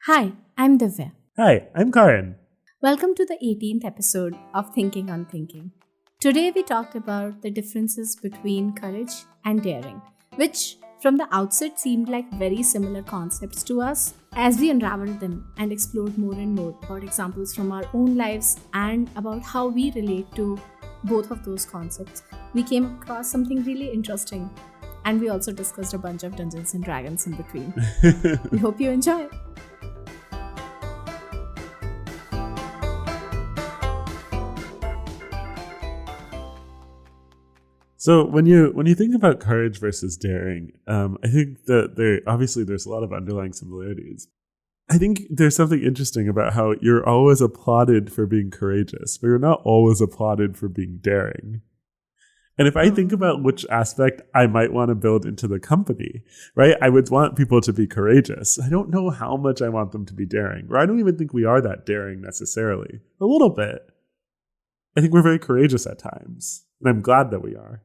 Hi, I'm Divya. Hi, I'm Karan. Welcome to the 18th episode of Thinking on Thinking. Today we talked about the differences between courage and daring, which from the outset seemed like very similar concepts to us. As we unraveled them and explored more and more about examples from our own lives and about how we relate to both of those concepts, we came across something really interesting. And we also discussed a bunch of Dungeons and Dragons in between. We hope you enjoy. So when you think about courage versus daring, I think that there's a lot of underlying similarities. I think there's something interesting about how you're always applauded for being courageous, but you're not always applauded for being daring. And if I think about which aspect I might want to build into the company, right, I would want people to be courageous. I don't know how much I want them to be daring, or I don't even think we are that daring necessarily. A little bit. I think we're very courageous at times, and I'm glad that we are.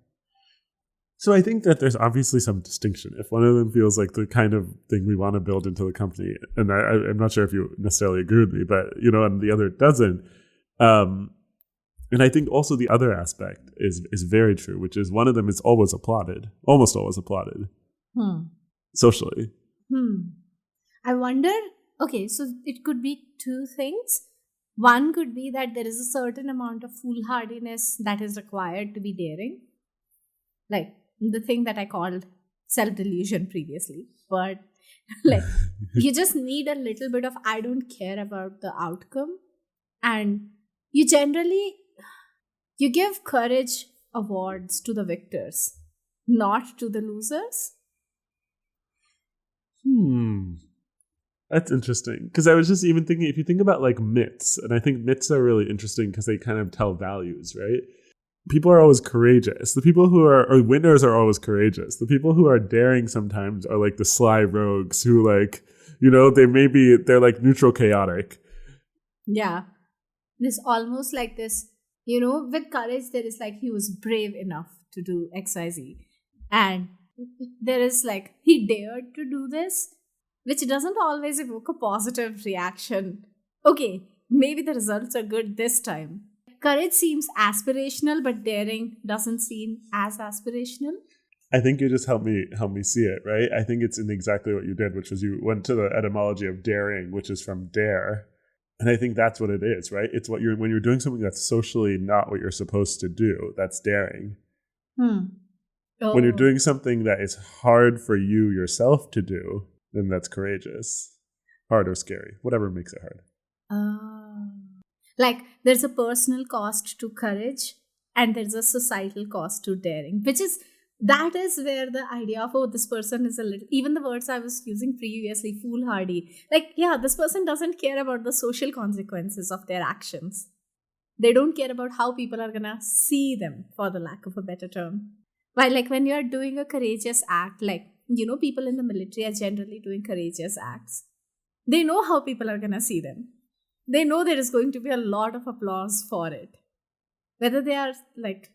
So I think that there's obviously some distinction. If one of them feels like the kind of thing we want to build into the company, and I'm not sure if you necessarily agree with me, but and the other doesn't. And I think also the other aspect is very true, which is one of them is always applauded, almost always applauded, socially. I wonder, okay, so it could be two things. One could be that there is a certain amount of foolhardiness that is required to be daring. Like the thing that I called self-delusion previously. But like you just need a little bit of I don't care about the outcome. And you give courage awards to the victors, not to the losers. That's interesting. Because I was just even thinking, if you think about like myths, and I think myths are really interesting because they kind of tell values, right? People are always courageous. The people who are winners are always courageous. The people who are daring sometimes are like the sly rogues who they're like neutral chaotic. Yeah. There's almost like this, with courage, there is like he was brave enough to do XYZ. And there is like he dared to do this, which doesn't always evoke a positive reaction. Okay, maybe the results are good this time. Courage seems aspirational, but daring doesn't seem as aspirational. I think you just helped me see it, right? I think it's in exactly what you did, which was you went to the etymology of daring, which is from dare. And I think that's what it is, right? It's when you're doing something that's socially not what you're supposed to do, that's daring. When you're doing something that is hard for you yourself to do, then that's courageous. Hard or scary, whatever makes it hard. Like there's a personal cost to courage and there's a societal cost to daring, that is where the idea of, this person is a little, even the words I was using previously, foolhardy. Like, yeah, this person doesn't care about the social consequences of their actions. They don't care about how people are going to see them, for the lack of a better term. While like when you're doing a courageous act, like, people in the military are generally doing courageous acts. They know how people are going to see them. They know there is going to be a lot of applause for it. Whether they are like,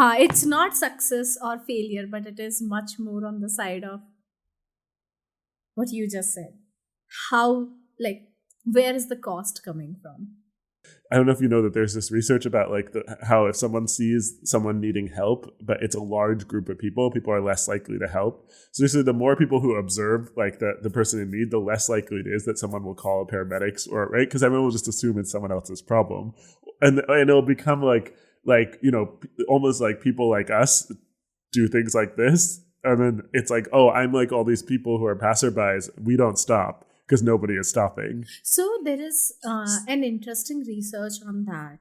it's not success or failure, but it is much more on the side of what you just said. How, like, where is the cost coming from? I don't know if you know that there's this research about like how if someone sees someone needing help, but it's a large group of people are less likely to help. So basically, the more people who observe like the person in need, the less likely it is that someone will call paramedics right? Because everyone will just assume it's someone else's problem, and it'll become like almost like people like us do things like this, and then it's like, oh, I'm like all these people who are passerbys. We don't stop because nobody is stopping. So there is an interesting research on that.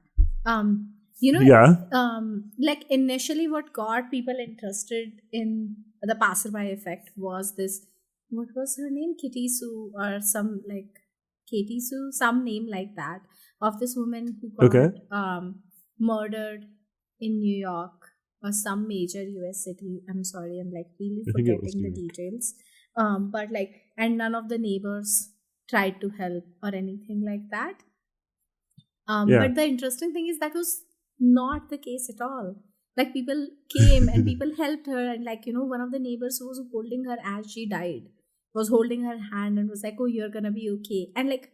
Like initially what got people interested in the passerby effect was this, what was her name? Kitty Sue or some like Katie Sue, some name like that, of this woman who got murdered in New York or some major US city. I'm sorry, I'm like really forgetting the details. But like, and none of the neighbors tried to help or anything like that. But the interesting thing is that was not the case at all. Like people came and people helped her, and like one of the neighbors who was holding her as she died was holding her hand and was like, oh, you're gonna be okay. And like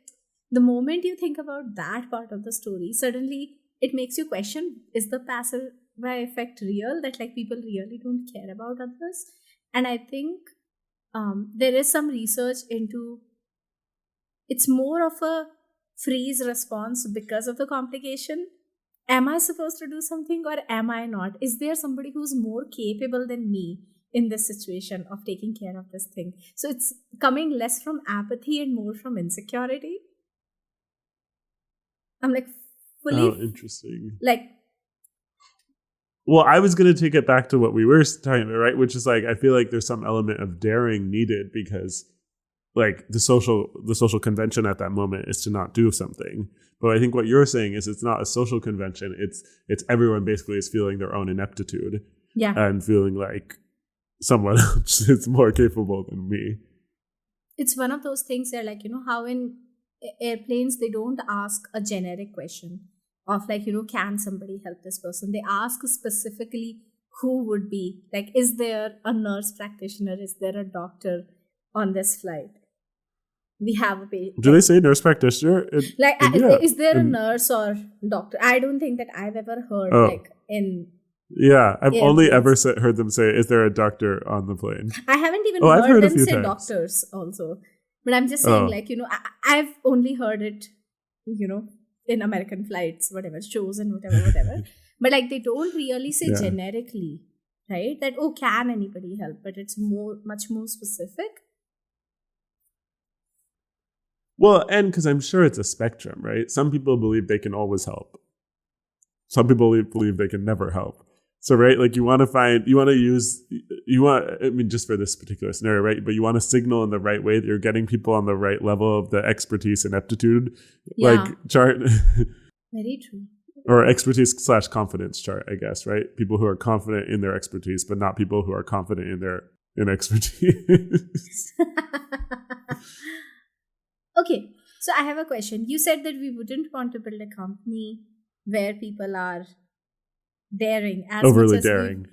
the moment you think about that part of the story, suddenly it makes you question, is the passive effect real, that like people really don't care about others? And I think there is some research into, it's more of a freeze response because of the complication. Am I supposed to do something or am I not? Is there somebody who's more capable than me in this situation of taking care of this thing? So it's coming less from apathy and more from insecurity. I'm like fully interesting. like, well, I was going to take it back to what we were talking about, right? Which is like, I feel like there's some element of daring needed because like the social convention at that moment is to not do something. But I think what you're saying is it's not a social convention. It's everyone basically is feeling their own ineptitude. Yeah. And feeling like someone else is more capable than me. It's one of those things where, like, how in airplanes they don't ask a generic question of like, can somebody help this person? They ask specifically who would be, like, is there a nurse practitioner? Is there a doctor on this flight? We have a patient. Do they say nurse practitioner? Is there a nurse or doctor? I don't think that I've ever heard like in. Yeah, I've only ever heard them say, is there a doctor on the plane? I haven't even heard them say doctors also. But I'm just saying, like, I've only heard it, in American flights, whatever, shows and whatever. But like, they don't really say generically, right? That, oh, can anybody help? But it's much more specific. Well, and because I'm sure it's a spectrum, right? Some people believe they can always help. Some people believe they can never help. So, right, like just for this particular scenario, right? But you want to signal in the right way that you're getting people on the right level of the expertise and aptitude, like chart. Very true. Or expertise/confidence chart, I guess, right? People who are confident in their expertise, but not people who are confident in their inexpertise. Okay, so I have a question. You said that we wouldn't want to build a company where people are daring, as overly much as daring.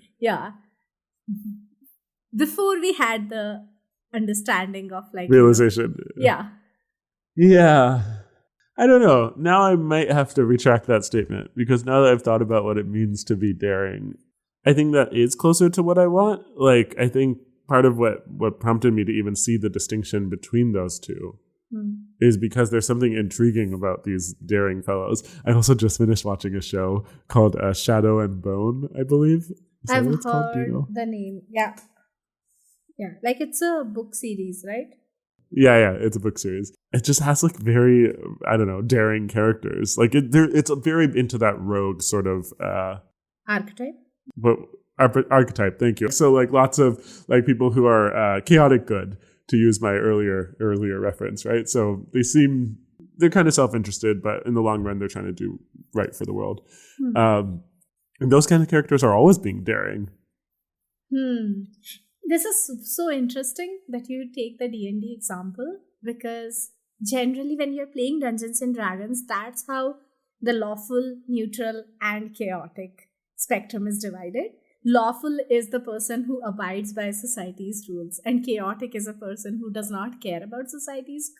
Before we had the understanding of like realization. Yeah. I don't know. Now I might have to retract that statement because now that I've thought about what it means to be daring, I think that is closer to what I want. Like, I think part of what prompted me to even see the distinction between those two is because there's something intriguing about these daring fellows. I also just finished watching a show called Shadow and Bone, I believe. I've heard the name. Yeah. Like, it's a book series, right? Yeah, it's a book series. It just has like very, I don't know, daring characters. Like it's very into that rogue sort of archetype. But archetype, thank you. So like lots of like people who are chaotic good, to use my earlier reference, right? So they're kind of self-interested, but in the long run, they're trying to do right for the world. And those kind of characters are always being daring. This is so interesting that you take the D&D example, because generally when you're playing Dungeons and Dragons, that's how the lawful, neutral, and chaotic spectrum is divided. Lawful is the person who abides by society's rules, and chaotic is a person who does not care about society's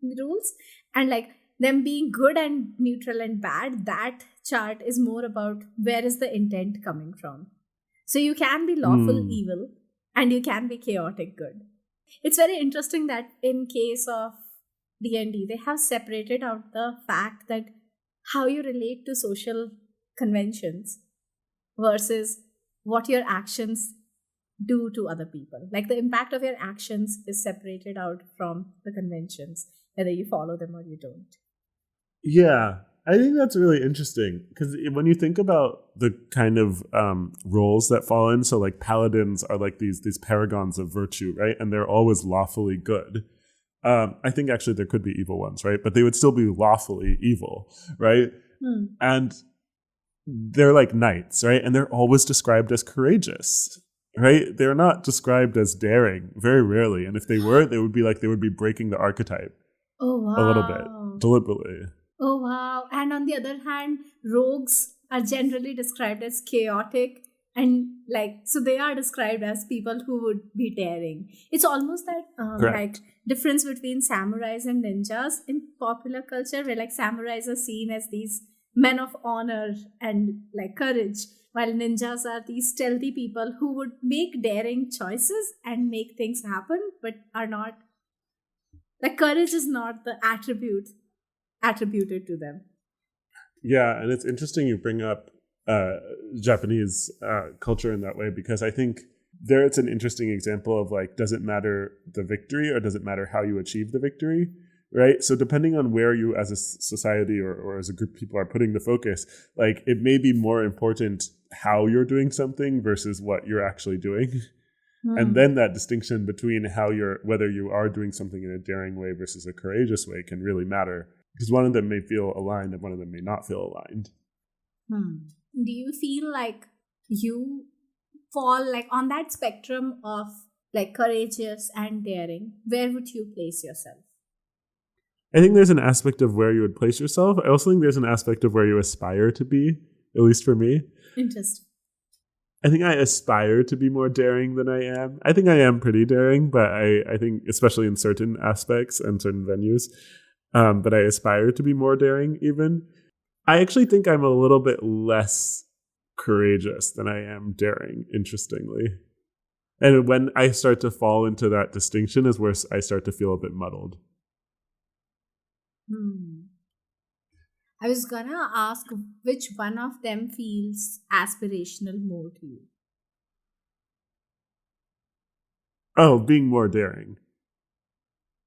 rules. And like them being good and neutral and bad, that chart is more about where is the intent coming from. So you can be lawful evil and you can be chaotic good. It's very interesting that in case of D&D, they have separated out the fact that how you relate to social conventions versus what your actions do to other people. Like the impact of your actions is separated out from the conventions, whether you follow them or you don't. Yeah, I think that's really interesting because when you think about the kind of roles that fall in, so like paladins are like these paragons of virtue, right? And they're always lawfully good. I think actually there could be evil ones, right? But they would still be lawfully evil, right? And they're like knights, right? And they're always described as courageous, right? They're not described as daring, very rarely. And if they were, they would be breaking the archetype a little bit, deliberately. Oh, wow. And on the other hand, rogues are generally described as chaotic And like, so they are described as people who would be daring. It's almost that like Correct. difference between samurais and ninjas in popular culture, where like samurais are seen as these men of honor and like courage, while ninjas are these stealthy people who would make daring choices and make things happen, but are not, like, courage is not the attribute attributed to them. Yeah, and it's interesting you bring up uh, Japanese culture in that way, because I think there it's an interesting example of like, does it matter the victory or does it matter how you achieve the victory? Right. So depending on where you as a society or as a group of people are putting the focus, like it may be more important how you're doing something versus what you're actually doing. And Hmm. then that distinction between how you're, whether you are doing something in a daring way versus a courageous way can really matter, because one of them may feel aligned and one of them may not feel aligned. Hmm. Do you feel like you fall like on that spectrum of like courageous and daring? Where would you place yourself? I think there's an aspect of where you would place yourself. I also think there's an aspect of where you aspire to be, at least for me. Interesting. I think I aspire to be more daring than I am. I think I am pretty daring, but I think, especially in certain aspects and certain venues, but I aspire to be more daring even. I actually think I'm a little bit less courageous than I am daring, interestingly. And when I start to fall into that distinction is where I start to feel a bit muddled. Hmm. I was gonna ask which one of them feels aspirational more to you. Oh, being more daring.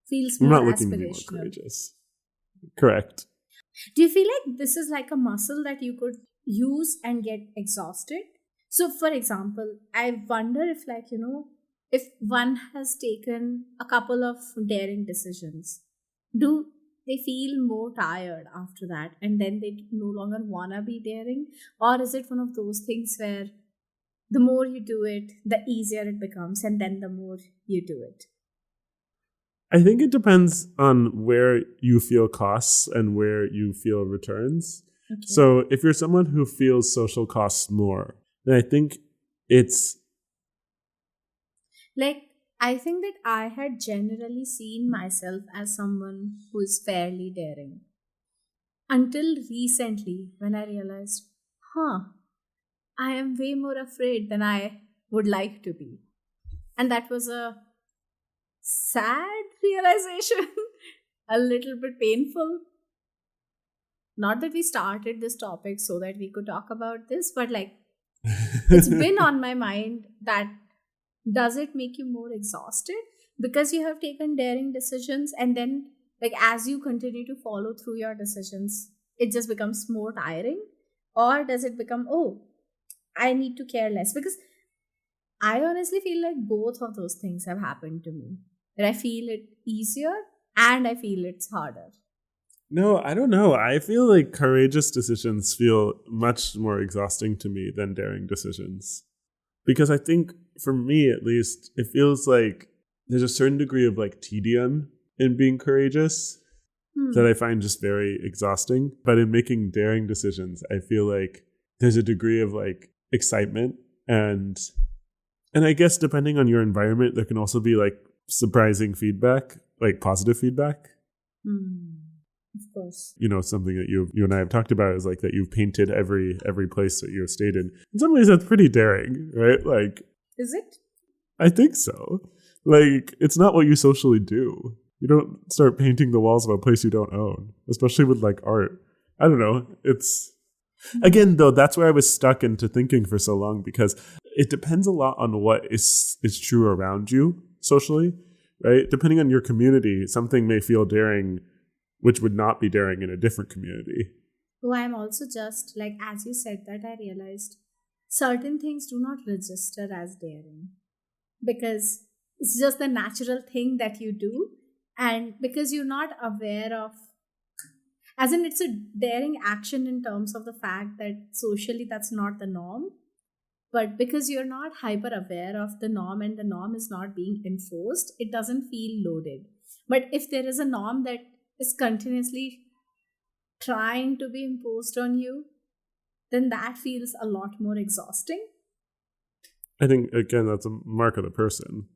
Feels I'm more not looking to be more aspirational. courageous. Correct. Do you feel like this is like a muscle that you could use and get exhausted? So, for example, I wonder if, like, if one has taken a couple of daring decisions, do they feel more tired after that and then they no longer want to be daring? Or is it one of those things where the more you do it, the easier it becomes, and then the more you do it? I think it depends on where you feel costs and where you feel returns. Okay. So if you're someone who feels social costs more, then I think it's Like, I think that I had generally seen myself as someone who is fairly daring until recently when I realized, huh, I am way more afraid than I would like to be. And that was a sad realization, a little bit painful. Not that we started this topic so that we could talk about this, but like it's been on my mind that does it make you more exhausted because you have taken daring decisions, and then like as you continue to follow through your decisions it just becomes more tiring? Or does it become, oh, I need to care less? Because I honestly feel like both of those things have happened to me, that I feel it easier and I feel it's harder. No, I don't know. I feel like courageous decisions feel much more exhausting to me than daring decisions. Because I think, for me at least, it feels like there's a certain degree of like tedium in being courageous that Hmm. I find just very exhausting. But in making daring decisions, I feel like there's a degree of like excitement, and I guess depending on your environment, there can also be like surprising feedback, like positive feedback. Hmm. Of course. Something that you and I have talked about is like that you've painted every place that you've stayed in. In some ways, that's pretty daring, right? Like, Is it? I think so. Like, it's not what you socially do. You don't start painting the walls of a place you don't own, especially with like art. I don't know. It's again though, that's where I was stuck into thinking for so long, because it depends a lot on what is true around you socially, right? Depending on your community, something may feel daring which would not be daring in a different community. So I'm also just like, as you said that, I realized certain things do not register as daring because it's just the natural thing that you do, and because you're not aware of, as in it's a daring action in terms of the fact that socially that's not the norm, but because you're not hyper aware of the norm and the norm is not being enforced, it doesn't feel loaded. But if there is a norm that is continuously trying to be imposed on you, then that feels a lot more exhausting. I think, again, that's a mark of the person.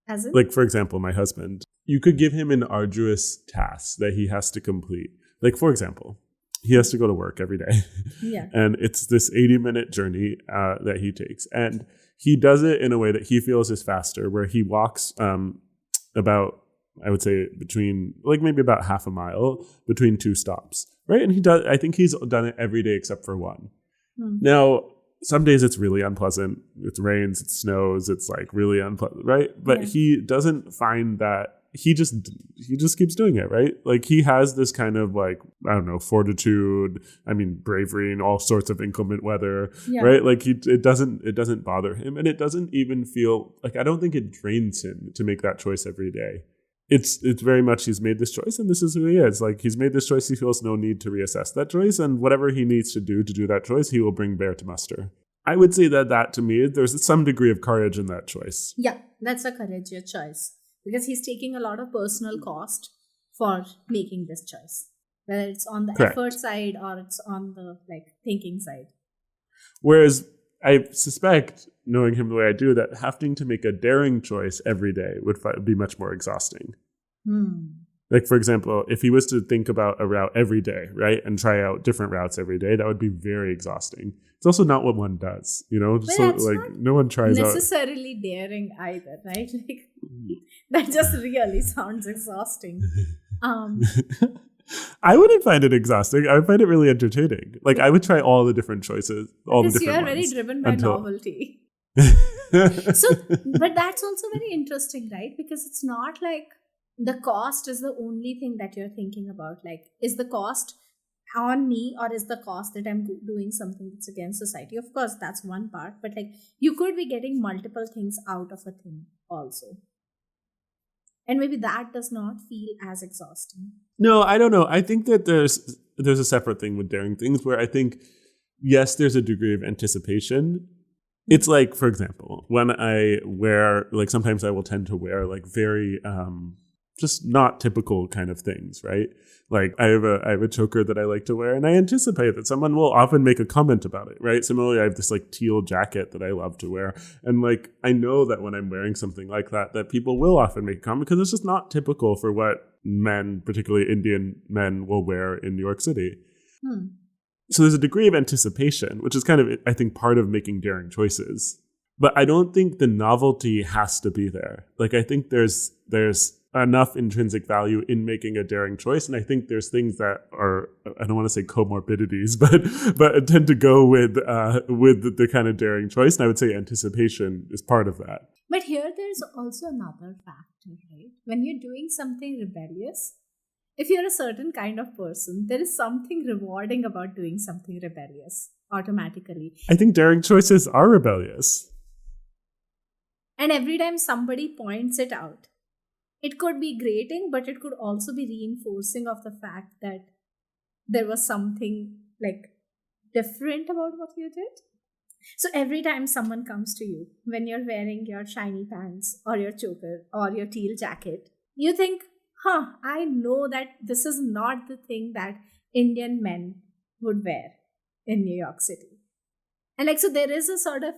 As in? Like, for example, my husband, you could give him an arduous task that he has to complete. Like, for example, he has to go to work every day. Yeah. And it's this 80-minute journey that he takes. And he does it in a way that he feels is faster, where he walks about, I would say, between, like, maybe about half a mile between two stops, right? And I think he's done it every day except for one. Now, some days it's really unpleasant. It rains, it snows, it's like really unpleasant, right? But he doesn't find that, he just keeps doing it, right? Like, he has this kind of, like, I don't know, fortitude, bravery in all sorts of inclement weather, right? Like, it doesn't bother him, and it doesn't even feel like, I don't think it drains him to make that choice every day. It's very much, he's made this choice and this is who he is. Like, he's made this choice, he feels no need to reassess that choice, and whatever he needs to do that choice, he will bring bear to muster. I would say that to me, there's some degree of courage in that choice. Yeah, that's a courageous choice. Because he's taking a lot of personal cost for making this choice. Whether it's on the effort side or it's on the, like, thinking side. Whereas I suspect, knowing him the way I do, that having to make a daring choice every day would be much more exhausting. Like, for example, if he was to think about a route every day, right, and try out different routes every day, that would be very exhausting. It's also not what one does, you know? But that's like, not no one tries necessarily daring either, right? Like, that just really sounds exhausting. I wouldn't find it exhausting. I would find it really entertaining. Like, I would try all the different choices, all because the different ones. Because you are very driven by novelty. But that's also very interesting, right? Because it's not like the cost is the only thing that you're thinking about. Like, is the cost on me, or is the cost that I'm doing something that's against society? Of course, that's one part. But, like, you could be getting multiple things out of a thing also. And maybe that does not feel as exhausting. No, I don't know. I think that there's a separate thing with daring things where I think, yes, there's a degree of anticipation. It's like, for example, when I wear, like, sometimes I will tend to wear, like, very just not typical kind of things, right? Like, I have a choker that I like to wear, and I anticipate that someone will often make a comment about it, right? Similarly, I have this, like, teal jacket that I love to wear, and, like, I know that when I'm wearing something like that people will often make a comment because it's just not typical for what men, particularly Indian men, will wear in New York City. So there's a degree of anticipation, which is kind of, I think, part of making daring choices. But I don't think the novelty has to be there. Like, I think there's enough intrinsic value in making a daring choice. And I think there's things that are, I don't want to say comorbidities, but tend to go with the kind of daring choice. And I would say anticipation is part of that. But here there's also another factor, right? When you're doing something rebellious, if you're a certain kind of person, there is something rewarding about doing something rebellious automatically. I think daring choices are rebellious. And every time somebody points it out, it could be grating, but it could also be reinforcing of the fact that there was something, like, different about what you did. So every time someone comes to you, when you're wearing your shiny pants or your choker or your teal jacket, you think, I know that this is not the thing that Indian men would wear in New York City. And, like, so there is a sort of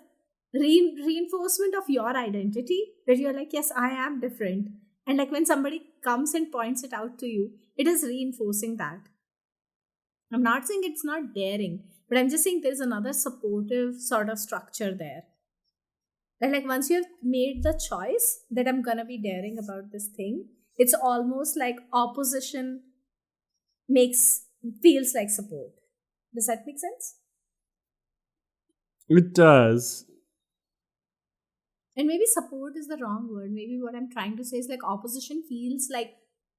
reinforcement of your identity that you're like, yes, I am different. And, like, when somebody comes and points it out to you, it is reinforcing that. I'm not saying it's not daring, but I'm just saying there's another supportive sort of structure there. And, like, once you have made the choice that I'm going to be daring about this thing, it's almost like opposition feels like support. Does that make sense? It does. And maybe support is the wrong word. Maybe what I'm trying to say is, like, opposition feels like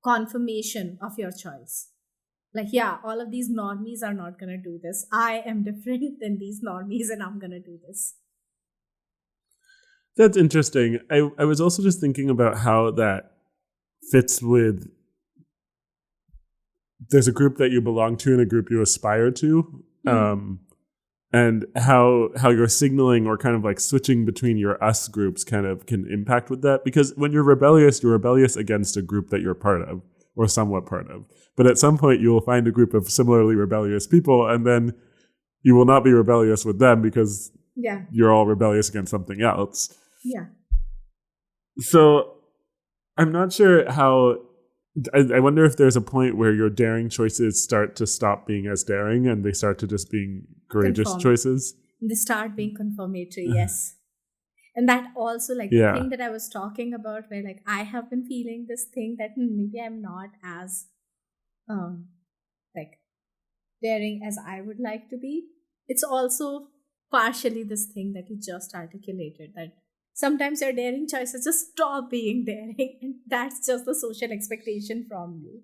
confirmation of your choice. Like, yeah, all of these normies are not going to do this. I am different than these normies and I'm going to do this. That's interesting. I was also just thinking about how that fits with, there's a group that you belong to and a group you aspire to. And how your signaling or kind of like switching between your us groups kind of can impact with that. Because when you're rebellious against a group that you're part of or somewhat part of. But at some point you will find a group of similarly rebellious people, and then you will not be rebellious with them because Yeah. you're all rebellious against something else. Yeah. So I'm not sure how. I wonder if there's a point where your daring choices start to stop being as daring and they start to just being courageous Confirm. choices. They start being confirmatory, yes. And that also, like, the Yeah. thing that I was talking about, where, like, I have been feeling this thing that maybe I'm not as, like, daring as I would like to be. It's also partially this thing that you just articulated, that sometimes your daring choices just stop being daring, and that's just the social expectation from you.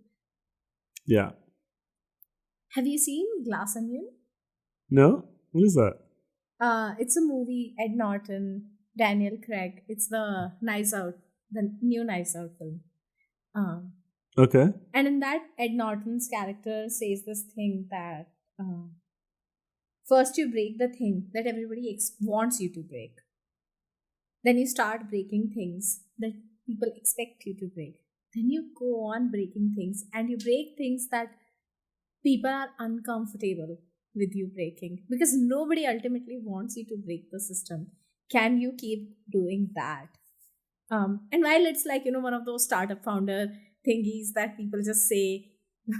Yeah. Have you seen Glass Onion? No? What is that? It's a movie, Ed Norton, Daniel Craig. It's the Knives Out, the new Knives Out film. Um, Okay. and in that, Ed Norton's character says this thing that first you break the thing that everybody wants you to break. Then you start breaking things that people expect you to break. Then you go on breaking things, and you break things that people are uncomfortable with you breaking, because nobody ultimately wants you to break the system. Can you keep doing that? And while it's like, one of those startup founder thingies that people just say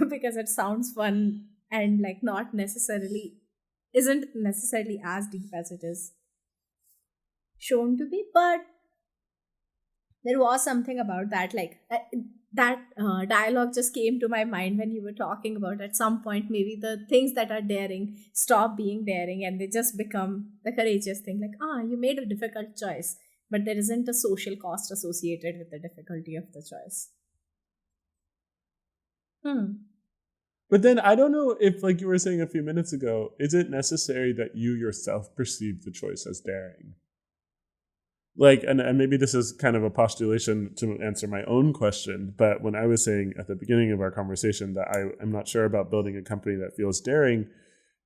because it sounds fun, and like not necessarily isn't necessarily as deep as it is shown to be, but there was something about that, like that dialogue just came to my mind when you were talking about, at some point maybe the things that are daring stop being daring and they just become the courageous thing, like, you made a difficult choice, but there isn't a social cost associated with the difficulty of the choice. But then I don't know if, like you were saying a few minutes ago, is it necessary that you yourself perceive the choice as daring? Like, and maybe this is kind of a postulation to answer my own question, but when I was saying at the beginning of our conversation that I'm not sure about building a company that feels daring,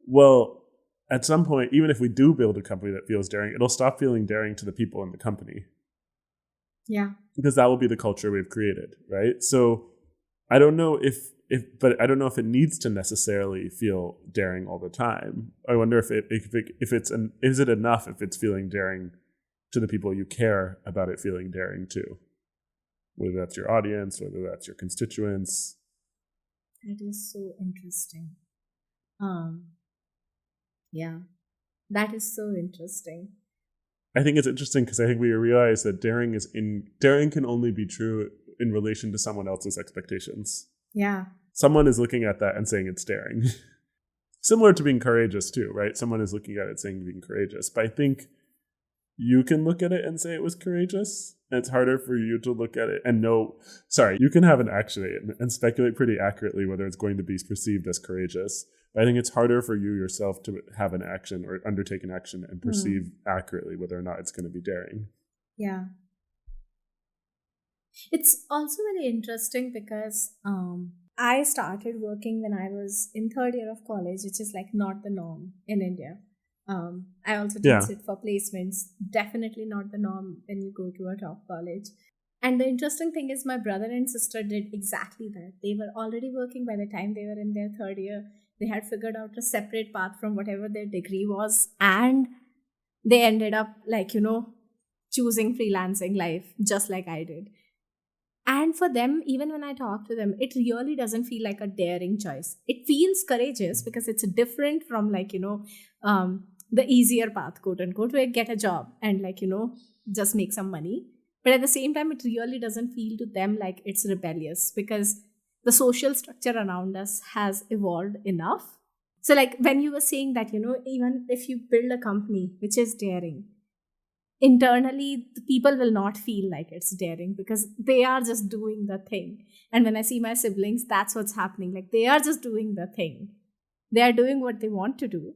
well, at some point, even if we do build a company that feels daring, it'll stop feeling daring to the people in the company. Yeah. Because that will be the culture we've created, right? So I don't know but I don't know if it needs to necessarily feel daring all the time. I wonder if is it enough if it's feeling daring to the people you care about it feeling daring to, whether that's your audience, whether that's your constituents. That is so interesting. Yeah, that is so interesting. I think it's interesting because I think we realize that daring can only be true in relation to someone else's expectations. Yeah. Someone is looking at that and saying it's daring. Similar to being courageous too, right? Someone is looking at it saying being courageous. But I think you can look at it and say it was courageous. And it's harder for you to look at it and know, you can have an action and speculate pretty accurately whether it's going to be perceived as courageous. But I think it's harder for you yourself to have an action or undertake an action and perceive accurately whether or not it's going to be daring. Yeah. It's also very interesting because I started working when I was in third year of college, which is like not the norm in India. I also did sit for placements. Definitely not the norm when you go to a top college. And the interesting thing is, my brother and sister did exactly that. They were already working by the time they were in their third year. They had figured out a separate path from whatever their degree was. And they ended up, like, choosing freelancing life just like I did. And for them, even when I talk to them, it really doesn't feel like a daring choice. It feels courageous because it's different from, like, the easier path, quote unquote, where get a job and, like, just make some money. But at the same time, it really doesn't feel to them like it's rebellious, because the social structure around us has evolved enough. So, like, when you were saying that, even if you build a company which is daring, internally the people will not feel like it's daring because they are just doing the thing. And when I see my siblings, that's what's happening. Like, they are just doing the thing. They are doing what they want to do.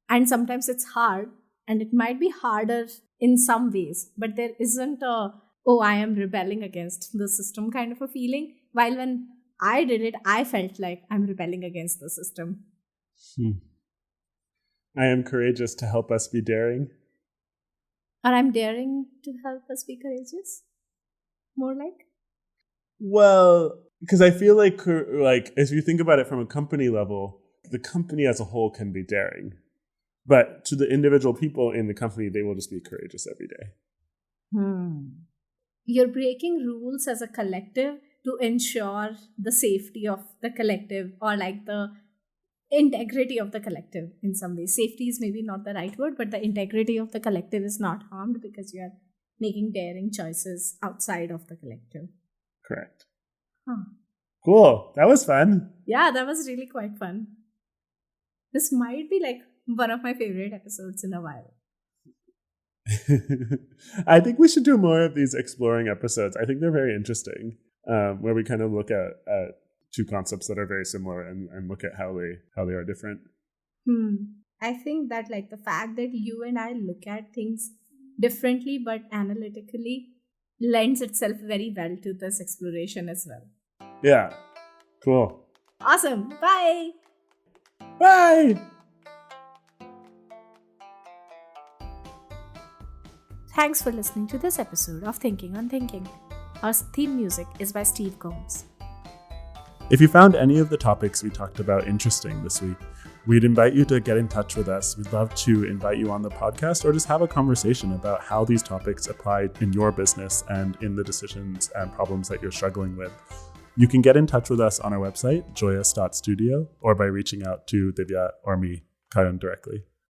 And sometimes it's hard, and it might be harder in some ways, but there isn't a, oh, I am rebelling against the system kind of a feeling. While when I did it, I felt like I'm rebelling against the system. I am courageous to help us be daring. Or I'm daring to help us be courageous? More like? Well, because I feel like if you think about it from a company level, the company as a whole can be daring, But to the individual people in the company, they will just be courageous every day. You're breaking rules as a collective to ensure the safety of the collective, or like the integrity of the collective in some ways. Safety is maybe not the right word, but the integrity of the collective is not harmed because you are making daring choices outside of the collective. Correct. Huh. Cool. That was fun. Yeah, that was really quite fun. This might be like one of my favorite episodes in a while. I think we should do more of these exploring episodes. I think they're very interesting, where we kind of look at two concepts that are very similar and look at how they are different. I think that like the fact that you and I look at things differently but analytically lends itself very well to this exploration as well. Yeah. Cool. Awesome. Bye. Bye. Thanks for listening to this episode of Thinking on Thinking. Our theme music is by Steve Combs. If you found any of the topics we talked about interesting this week, we'd invite you to get in touch with us. We'd love to invite you on the podcast or just have a conversation about how these topics apply in your business and in the decisions and problems that you're struggling with. You can get in touch with us on our website, joyous.studio, or by reaching out to Divya or me, Kahran, directly.